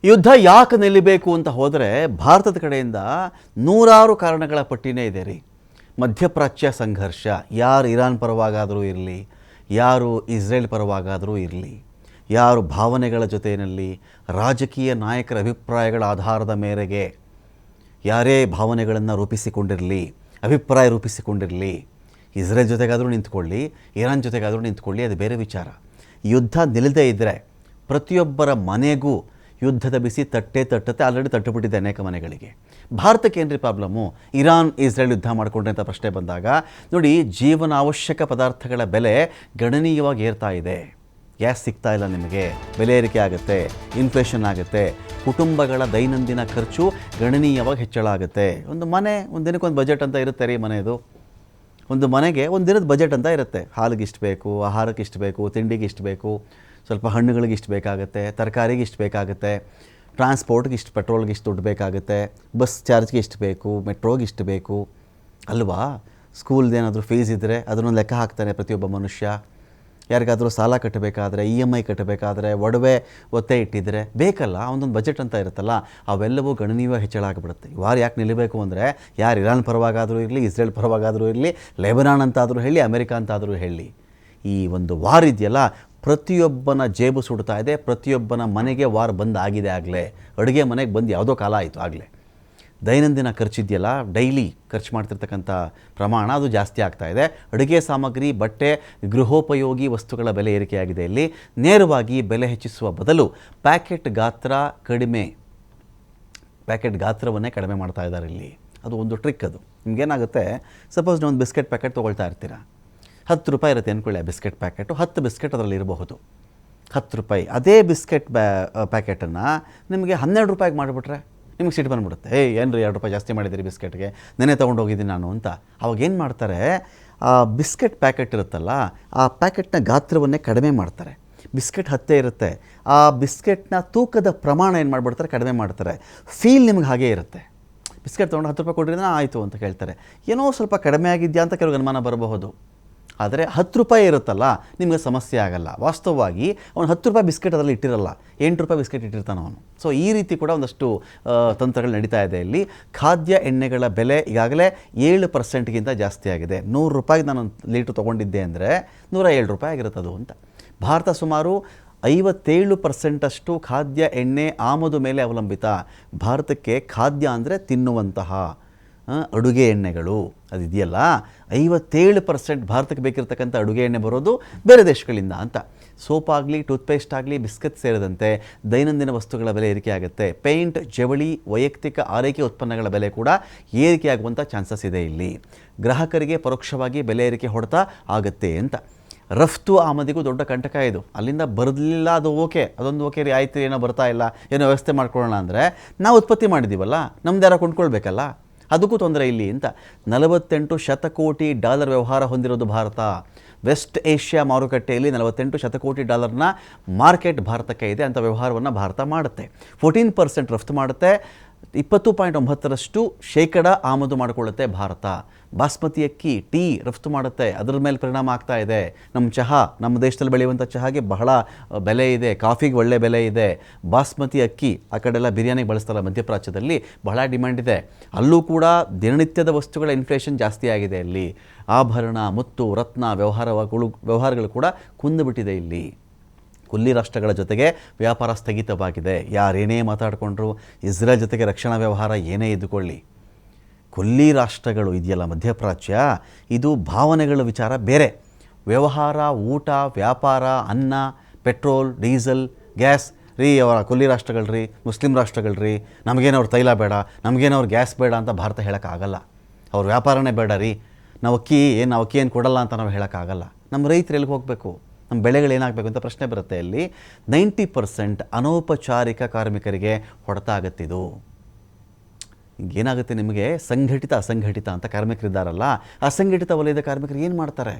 ಯುದ್ಧ ಯಾಕೆ ನಿಲ್ಲಬೇಕು ಅಂತ ಹೋದರೆ ಭಾರತದ ಕಡೆಯಿಂದ ನೂರಾರು ಕಾರಣಗಳ ಪಟ್ಟಿನೇ ಇದೆ ರೀ. ಮಧ್ಯಪ್ರಾಚ್ಯ ಸಂಘರ್ಷ, ಯಾರು ಇರಾನ್ ಪರವಾಗಾದರೂ ಇರಲಿ, ಯಾರು ಇಸ್ರೇಲ್ ಪರವಾಗಾದರೂ ಇರಲಿ, ಯಾರು ಭಾವನೆಗಳ ಜೊತೆಯಲ್ಲಿ ರಾಜಕೀಯ ನಾಯಕರ ಅಭಿಪ್ರಾಯಗಳ ಆಧಾರದ ಮೇರೆಗೆ ಯಾರೇ ಭಾವನೆಗಳನ್ನು ರೂಪಿಸಿಕೊಂಡಿರಲಿ, ಅಭಿಪ್ರಾಯ ರೂಪಿಸಿಕೊಂಡಿರಲಿ, ಇಸ್ರೇಲ್ ಜೊತೆಗಾದರೂ ನಿಂತ್ಕೊಳ್ಳಿ, ಇರಾನ್ ಜೊತೆಗಾದರೂ ನಿಂತ್ಕೊಳ್ಳಿ, ಅದು ಬೇರೆ ವಿಚಾರ. ಯುದ್ಧ ನಿಲ್ಲದೇ ಇದ್ದರೆ ಪ್ರತಿಯೊಬ್ಬರ ಮನೆಗೂ ಯುದ್ಧದ ಬಿಸಿ ತಟ್ಟುತ್ತೆ. ಆಲ್ರೆಡಿ ತಟ್ಟುಬಿಟ್ಟಿದೆ ಅನೇಕ ಮನೆಗಳಿಗೆ. ಭಾರತಕ್ಕೆ ಏನ್ರಿ ಪ್ರಾಬ್ಲಮ್ಮು? ಇರಾನ್ ಇಸ್ರೇಲ್ ಯುದ್ಧ ಮಾಡಿಕೊಂಡ್ರೆ ಅಂತ ಪ್ರಶ್ನೆ ಬಂದಾಗ ನೋಡಿ, ಜೀವನ ಅವಶ್ಯಕ ಪದಾರ್ಥಗಳ ಬೆಲೆ ಗಣನೀಯವಾಗಿ ಏರ್ತಾ ಇದೆ. ಗ್ಯಾಸ್ ಸಿಗ್ತಾ ಇಲ್ಲ ನಿಮಗೆ, ಬೆಲೆ ಏರಿಕೆ ಆಗುತ್ತೆ, ಇನ್ಫ್ಲೇಷನ್ ಆಗುತ್ತೆ, ಕುಟುಂಬಗಳ ದೈನಂದಿನ ಖರ್ಚು ಗಣನೀಯವಾಗಿ ಹೆಚ್ಚಳ ಆಗುತ್ತೆ. ಒಂದು ಮನೆ ಒಂದು ದಿನಕ್ಕೊಂದು ಬಜೆಟ್ ಅಂತ ಇರುತ್ತೆ ರೀ. ಮನೆಯದು ಒಂದು ಮನೆಗೆ ಒಂದು ದಿನದ ಬಜೆಟ್ ಅಂತ ಇರುತ್ತೆ. ಹಾಲಿಗೆ ಇಷ್ಟು ಬೇಕು, ಆಹಾರಕ್ಕೆ ಇಷ್ಟು ಬೇಕು, ತಿಂಡಿಗೆ ಇಷ್ಟು ಬೇಕು, ಸ್ವಲ್ಪ ಹಣ್ಣುಗಳಿಗೆ ಇಷ್ಟು ಬೇಕಾಗುತ್ತೆ, ತರಕಾರಿಗೆ ಇಷ್ಟು ಬೇಕಾಗುತ್ತೆ, ಟ್ರಾನ್ಸ್ಪೋರ್ಟ್ಗೆ ಇಷ್ಟು, ಪೆಟ್ರೋಲ್ಗೆ ಇಷ್ಟು ದುಡ್ಡು ಬೇಕಾಗುತ್ತೆ, ಬಸ್ ಚಾರ್ಜ್ಗೆ ಇಷ್ಟು ಬೇಕು, ಮೆಟ್ರೋಗೆ ಇಷ್ಟು ಬೇಕು ಅಲ್ವಾ? ಸ್ಕೂಲ್ದೇನಾದರೂ ಫೀಸ್ ಇದ್ದರೆ ಅದನ್ನೊಂದು ಲೆಕ್ಕ ಹಾಕ್ತಾನೆ ಪ್ರತಿಯೊಬ್ಬ ಮನುಷ್ಯ. ಯಾರಿಗಾದರೂ ಸಾಲ ಕಟ್ಟಬೇಕಾದ್ರೆ, EMI ಕಟ್ಟಬೇಕಾದ್ರೆ, ಒಡವೆ ಒತ್ತೆ ಇಟ್ಟಿದ್ರೆ ಬೇಕಲ್ಲ, ಒಂದೊಂದು ಬಜೆಟ್ ಅಂತ ಇರುತ್ತಲ್ಲ, ಅವೆಲ್ಲವೂ ಗಣನೀಯವಾಗಿ ಹೆಚ್ಚಳ ಆಗಿಬಿಡುತ್ತೆ. ವಾರ್ ಯಾಕೆ ನಿಲ್ಲಬೇಕು ಅಂದರೆ, ಯಾರು ಇರಾನ್ ಪರವಾಗಾದರೂ ಇರಲಿ, ಇಸ್ರೇಲ್ ಪರವಾಗಾದರೂ ಇರಲಿ, ಲೆಬನಾನ್ ಅಂತಾದರೂ ಹೇಳಿ, ಅಮೆರಿಕ ಅಂತಾದರೂ ಹೇಳಿ, ಈ ಒಂದು ವಾರ್ ಇದೆಯಲ್ಲ ಪ್ರತಿಯೊಬ್ಬನ ಜೇಬು ಸುಡ್ತಾ ಇದೆ. ಪ್ರತಿಯೊಬ್ಬನ ಮನೆಗೆ ವಾರ್ ಬಂದಾಗಿದೆ. ಆಗಲೇ ಅಡುಗೆ ಮನೆಗೆ ಬಂದು ಯಾವುದೋ ಕಾಲ ಆಯಿತು. ಆಗಲೇ ದೈನಂದಿನ ಖರ್ಚಿದೆಯಲ್ಲ, ಡೈಲಿ ಖರ್ಚು ಮಾಡ್ತಿರ್ತಕ್ಕಂಥ ಪ್ರಮಾಣ ಅದು ಜಾಸ್ತಿ ಆಗ್ತಾಯಿದೆ. ಅಡುಗೆ ಸಾಮಗ್ರಿ, ಬಟ್ಟೆ, ಗೃಹೋಪಯೋಗಿ ವಸ್ತುಗಳ ಬೆಲೆ ಏರಿಕೆಯಾಗಿದೆ. ಇಲ್ಲಿ ನೇರವಾಗಿ ಬೆಲೆ ಹೆಚ್ಚಿಸುವ ಬದಲು ಪ್ಯಾಕೆಟ್ ಗಾತ್ರವನ್ನೇ ಕಡಿಮೆ ಮಾಡ್ತಾ ಇದ್ದಾರೆ ಇಲ್ಲಿ. ಅದು ಒಂದು ಟ್ರಿಕ್. ಅದು ನಿಮಗೇನಾಗುತ್ತೆ, ಸಪೋಸ್ ನೀವು ಒಂದು ಬಿಸ್ಕೆಟ್ ಪ್ಯಾಕೆಟ್ ತೊಗೊಳ್ತಾ ಇರ್ತೀರಾ, 10 ರೂಪಾಯಿ ಇರುತ್ತೆ ಅಂದ್ಕೊಳ್ಳಿ ಆ ಬಿಸ್ಕೆಟ್ ಪ್ಯಾಕೆಟು. 10 ಬಿಸ್ಕೆಟ್ ಅದರಲ್ಲಿ ಇರಬಹುದು, 10 ರೂಪಾಯಿ. ಅದೇ ಬಿಸ್ಕೆಟ್ ಪ್ಯಾಕೆಟನ್ನು ನಿಮಗೆ 12 ರೂಪಾಯಿಗೆ ಮಾಡಿಬಿಟ್ರೆ ನಿಮಗೆ ಸಿಟ್ಟು ಬಂದುಬಿಡುತ್ತೆ. ಏನು ರೀ 2 ರೂಪಾಯಿ ಜಾಸ್ತಿ ಮಾಡಿದ್ದೀರಿ ಬಿಸ್ಕೆಟ್ಗೆ, ನೆನೆ ತೊಗೊಂಡೋಗಿದ್ದೀನಿ ನಾನು ಅಂತ. ಅವಾಗ ಏನು ಮಾಡ್ತಾರೆ, ಆ ಬಿಸ್ಕೆಟ್ ಪ್ಯಾಕೆಟ್ ಇರುತ್ತಲ್ಲ, ಆ ಪ್ಯಾಕೆಟ್ನ ಗಾತ್ರವನ್ನೇ ಕಡಿಮೆ ಮಾಡ್ತಾರೆ. ಬಿಸ್ಕೆಟ್ 10 ಇರುತ್ತೆ, ಆ ಬಿಸ್ಕೆಟ್ನ ತೂಕದ ಪ್ರಮಾಣ ಏನು ಮಾಡಿಬಿಡ್ತಾರೆ, ಕಡಿಮೆ ಮಾಡ್ತಾರೆ. ಫೀಲ್ ನಿಮ್ಗೆ ಹಾಗೇ ಇರುತ್ತೆ. ಬಿಸ್ಕೆಟ್ ತೊಗೊಂಡು 10 ರೂಪಾಯಿ ಕೊಟ್ಟಿದ್ರೆ ಆಯಿತು ಅಂತ ಕೇಳ್ತಾರೆ. ಏನೋ ಸ್ವಲ್ಪ ಕಡಿಮೆ ಆಗಿದೆಯಾ ಅಂತ ಕೆಲವು ಅನುಮಾನ ಬರಬಹುದು. ಆದರೆ 10 ರೂಪಾಯಿ ಇರುತ್ತಲ್ಲ, ನಿಮಗೆ ಸಮಸ್ಯೆ ಆಗಲ್ಲ. ವಾಸ್ತವವಾಗಿ ಅವನು 10 ರೂಪಾಯಿ ಬಿಸ್ಕೆಟ್ ಅದರಲ್ಲಿ ಇಟ್ಟಿರಲ್ಲ, 8 ರೂಪಾಯಿ ಬಿಸ್ಕೆಟ್ ಇಟ್ಟಿರ್ತಾನೆ ಅವನು. ಸೊ ಈ ರೀತಿ ಕೂಡ ಒಂದಷ್ಟು ತಂತ್ರಗಳು ನಡೀತಾ ಇದೆ ಇಲ್ಲಿ. ಖಾದ್ಯ ಎಣ್ಣೆಗಳ ಬೆಲೆ ಈಗಾಗಲೇ 7% ಜಾಸ್ತಿ ಆಗಿದೆ. 100 ರೂಪಾಯಿಗೆ ನಾನು ಲೀಟ್ರ್ ತೊಗೊಂಡಿದ್ದೆ ಅಂದರೆ 107 ರೂಪಾಯಿ ಆಗಿರುತ್ತದು ಅಂತ. ಭಾರತ ಸುಮಾರು 57% ಖಾದ್ಯ ಎಣ್ಣೆ ಆಮದು ಮೇಲೆ ಅವಲಂಬಿತ. ಭಾರತಕ್ಕೆ ಖಾದ್ಯ ಅಂದರೆ ತಿನ್ನುವಂತಹ ಅಡುಗೆ ಎಣ್ಣೆಗಳು ಅದಿದೆಯಲ್ಲ, 57% ಭಾರತಕ್ಕೆ ಬೇಕಿರತಕ್ಕಂಥ ಅಡುಗೆ ಎಣ್ಣೆ ಬರೋದು ಬೇರೆ ದೇಶಗಳಿಂದ ಅಂತ. ಸೋಪ್ ಆಗಲಿ, ಟೂತ್ಪೇಸ್ಟ್ ಆಗಲಿ, ಬಿಸ್ಕೆಟ್ ಸೇರಿದಂತೆ ದೈನಂದಿನ ವಸ್ತುಗಳ ಬೆಲೆ ಏರಿಕೆ ಆಗುತ್ತೆ. ಪೇಂಟ್, ಜವಳಿ, ವೈಯಕ್ತಿಕ ಆರೈಕೆ ಉತ್ಪನ್ನಗಳ ಬೆಲೆ ಕೂಡ ಏರಿಕೆಯಾಗುವಂಥ ಚಾನ್ಸಸ್ ಇದೆ ಇಲ್ಲಿ. ಗ್ರಾಹಕರಿಗೆ ಪರೋಕ್ಷವಾಗಿ ಬೆಲೆ ಏರಿಕೆ ಹೊಡೆತ ಆಗುತ್ತೆ ಅಂತ. ರಫ್ತು ಆಮದಿಗೂ ದೊಡ್ಡ ಕಂಟಕ ಇದು. ಅಲ್ಲಿಂದ ಬರಲಿಲ್ಲ, ಅದು ಓಕೆ, ಅದೊಂದು ಓಕೆ ರೀ, ಆಯ್ತು, ಏನೋ ಬರ್ತಾ ಇಲ್ಲ, ಏನೋ ವ್ಯವಸ್ಥೆ ಮಾಡ್ಕೊಳ್ಳೋಣ ಅಂದರೆ ನಾವು ಉತ್ಪತ್ತಿ ಮಾಡಿದ್ದೀವಲ್ಲ, ನಮ್ದು ಯಾರೋ ಕೊಂಡ್ಕೊಳ್ಬೇಕಲ್ಲ, ಅದಕ್ಕೂ ತೊಂದರೆ ಇಲ್ಲಿ ಅಂತ. 48 ಶತಕೋಟಿ ಡಾಲರ್ ವ್ಯವಹಾರ ಹೊಂದಿರೋದು ಭಾರತ. ವೆಸ್ಟ್ ಏಷ್ಯಾ ಮಾರುಕಟ್ಟೆಯಲ್ಲಿ 48 ಶತಕೋಟಿ ಡಾಲರ್ನ ಮಾರ್ಕೆಟ್ ಭಾರತಕ್ಕೆ ಇದೆ. ಅಂಥ ವ್ಯವಹಾರವನ್ನು ಭಾರತ ಮಾಡುತ್ತೆ. 14% ರಫ್ತು ಮಾಡುತ್ತೆ, 20.9% ಆಮದು ಮಾಡಿಕೊಳ್ಳುತ್ತೆ ಭಾರತ. ಬಾಸ್ಮತಿ ಅಕ್ಕಿ, ಟೀ ರಫ್ತು ಮಾಡುತ್ತೆ, ಅದರ ಮೇಲೆ ಪರಿಣಾಮ ಆಗ್ತಾ ಇದೆ. ನಮ್ಮ ಚಹಾ, ನಮ್ಮ ದೇಶದಲ್ಲಿ ಬೆಳೆಯುವಂಥ ಚಹಾಗೆ ಬಹಳ ಬೆಲೆ ಇದೆ, ಕಾಫಿಗೆ ಒಳ್ಳೆ ಬೆಲೆ ಇದೆ. ಬಾಸ್ಮತಿ ಅಕ್ಕಿ ಆ ಕಡೆಲ್ಲ ಬಿರಿಯಾನಿಗೆ ಬಳಸ್ತಾರಲ್ಲ ಮಧ್ಯಪ್ರಾಚ್ಯದಲ್ಲಿ, ಬಹಳ ಡಿಮ್ಯಾಂಡ್ ಇದೆ. ಅಲ್ಲೂ ಕೂಡ ದಿನನಿತ್ಯದ ವಸ್ತುಗಳ ಇನ್ಫ್ಲೇಷನ್ ಜಾಸ್ತಿ ಆಗಿದೆ ಅಲ್ಲಿ. ಆಭರಣ, ಮುತ್ತು, ರತ್ನ ವ್ಯವಹಾರಗಳು ಕೂಡ ಕುಂದುಬಿಟ್ಟಿದೆ ಇಲ್ಲಿ. ಕೊಲ್ಲಿ ರಾಷ್ಟ್ರಗಳ ಜೊತೆಗೆ ವ್ಯಾಪಾರ ಸ್ಥಗಿತವಾಗಿದೆ. ಯಾರೇನೇ ಮಾತಾಡಿಕೊಂಡ್ರು, ಇಸ್ರೇಲ್ ಜೊತೆಗೆ ರಕ್ಷಣಾ ವ್ಯವಹಾರ ಏನೇ ಇದ್ದುಕೊಳ್ಳಿ, ಕೊಲ್ಲಿ ರಾಷ್ಟ್ರಗಳು ಇದೆಯಲ್ಲ ಮಧ್ಯಪ್ರಾಚ್ಯ, ಇದು ಭಾವನೆಗಳ ವಿಚಾರ ಬೇರೆ. ವ್ಯವಹಾರ, ಊಟ, ವ್ಯಾಪಾರ, ಅನ್ನ, ಪೆಟ್ರೋಲ್, ಡೀಸೆಲ್, ಗ್ಯಾಸ್ ರೀ, ಅವರ ಕೊಲ್ಲಿ ರಾಷ್ಟ್ರಗಳ್ರಿ, ಮುಸ್ಲಿಂ ರಾಷ್ಟ್ರಗಳ್ರಿ, ನಮಗೇನವ್ರು ತೈಲ ಬೇಡ, ನಮಗೇನವ್ರು ಗ್ಯಾಸ್ ಬೇಡ ಅಂತ ಭಾರತ ಹೇಳೋಕ್ಕಾಗಲ್ಲ. ಅವ್ರ ವ್ಯಾಪಾರನೇ ಬೇಡ ರೀ, ನಾವು ಅಕ್ಕಿ ಏನು ಕೊಡಲ್ಲ ಅಂತ ನಾವು ಹೇಳೋಕ್ಕಾಗಲ್ಲ. ನಮ್ಮ ರೈತರು ಎಲ್ಲಿಗೆ ಹೋಗಬೇಕು, ನಮ್ಮ ಬೆಳೆಗಳು ಏನಾಗಬೇಕು ಅಂತ ಪ್ರಶ್ನೆ ಬರುತ್ತೆ ಇಲ್ಲಿ. 90% ಅನೌಪಚಾರಿಕ ಕಾರ್ಮಿಕರಿಗೆ ಹೊಡೆತ ಆಗುತ್ತಿದ್ದು. ಏನಾಗುತ್ತೆ ನಿಮಗೆ, ಸಂಘಟಿತ ಅಸಂಘಟಿತ ಅಂತ ಕಾರ್ಮಿಕರಿದ್ದಾರಲ್ಲ, ಅಸಂಘಟಿತ ವಲಯದ ಕಾರ್ಮಿಕರು ಏನು ಮಾಡ್ತಾರೆ,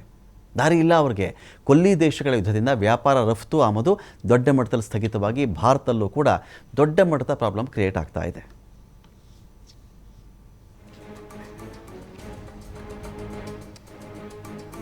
ದಾರಿ ಇಲ್ಲ ಅವ್ರಿಗೆ. ಕೊಲ್ಲಿ ದೇಶಗಳ ಯುದ್ಧದಿಂದ ವ್ಯಾಪಾರ, ರಫ್ತು ಆಮದು ದೊಡ್ಡ ಮಟ್ಟದಲ್ಲಿ ಸ್ಥಗಿತವಾಗಿ ಭಾರತದಲ್ಲೂ ಕೂಡ ದೊಡ್ಡ ಮಟ್ಟದ ಪ್ರಾಬ್ಲಮ್ ಕ್ರಿಯೇಟ್ ಆಗ್ತಾ ಇದೆ.